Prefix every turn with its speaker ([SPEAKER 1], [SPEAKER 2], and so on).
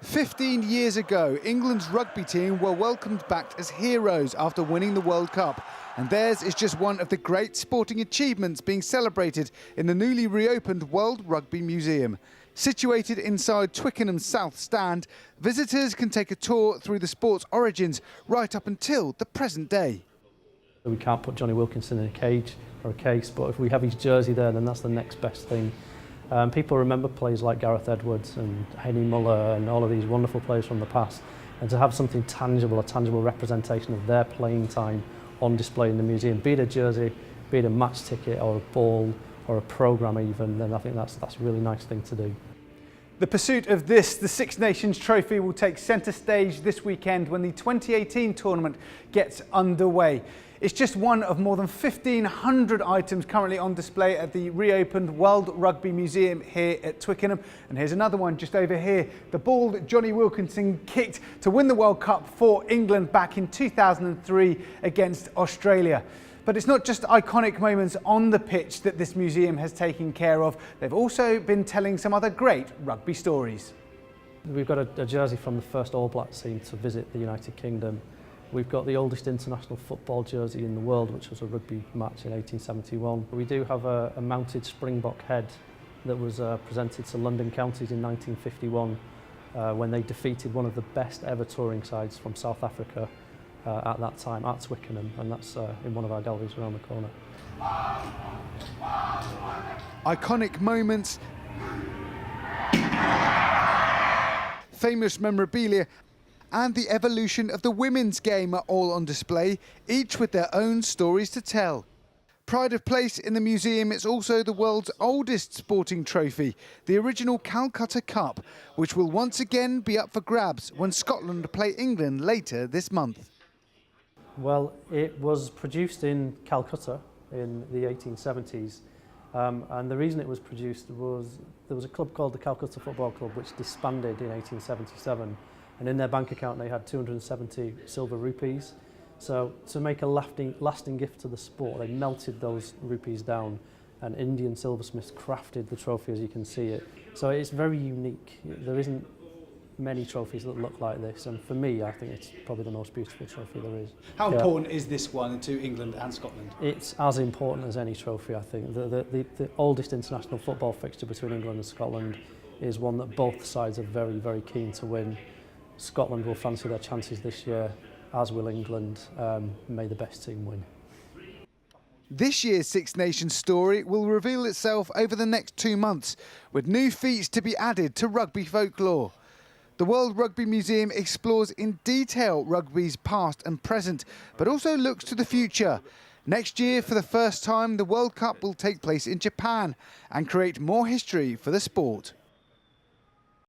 [SPEAKER 1] 15 years ago, England's rugby team were welcomed back as heroes after winning the World Cup. And theirs is just one of the great sporting achievements being celebrated in the newly reopened World Rugby Museum. Situated inside Twickenham's South Stand, visitors can take a tour through the sport's origins right up until the present day.
[SPEAKER 2] We can't put Johnny Wilkinson in a cage or a case, but if we have his jersey there, then that's the next best thing. People remember players like Gareth Edwards and Henny Muller and all of these wonderful players from the past, and to have something tangible, a tangible representation of their playing time on display in the museum, be it a jersey, be it a match ticket or a ball or a programme even, then I think that's a really nice thing to do.
[SPEAKER 1] The pursuit of this, the Six Nations Trophy, will take centre stage this weekend when the 2018 tournament gets underway. It's just one of more than 1,500 items currently on display at the reopened World Rugby Museum here at Twickenham. And here's another one just over here, the ball that Johnny Wilkinson kicked to win the World Cup for England back in 2003 against Australia. But it's not just iconic moments on the pitch that this museum has taken care of. They've also been telling some other great rugby stories.
[SPEAKER 2] We've got a jersey from the first All Blacks team to visit the United Kingdom. We've got the oldest international football jersey in the world, which was a rugby match in 1871. We do have a mounted Springbok head that was presented to London Counties in 1951 when they defeated one of the best ever touring sides from South Africa at that time at Twickenham, and that's in one of our galleries around the corner.
[SPEAKER 1] Iconic moments, famous memorabilia, and the evolution of the women's game are all on display, each with their own stories to tell. Pride of place in the museum is also the world's oldest sporting trophy, the original Calcutta Cup, which will once again be up for grabs when Scotland play England later this month.
[SPEAKER 2] Well, it was produced in Calcutta in the 1870s, and the reason it was produced was there was a club called the Calcutta Football Club which disbanded in 1877. And in their bank account they had 270 silver rupees. So to make a lasting gift to the sport, they melted those rupees down, and Indian silversmiths crafted the trophy as you can see it. So it's very unique. There isn't many trophies that look like this, and for me I think it's probably the most beautiful trophy there is.
[SPEAKER 1] How important is this one to England and Scotland?
[SPEAKER 2] It's as important as any trophy, I think. The oldest international football fixture between England and Scotland is one that both sides are very, very keen to win. Scotland will fancy their chances this year, as will England. May the best team win.
[SPEAKER 1] This year's Six Nations story will reveal itself over the next 2 months, with new feats to be added to rugby folklore. The World Rugby Museum explores in detail rugby's past and present, but also looks to the future. Next year, for the first time, the World Cup will take place in Japan and create more history for the sport.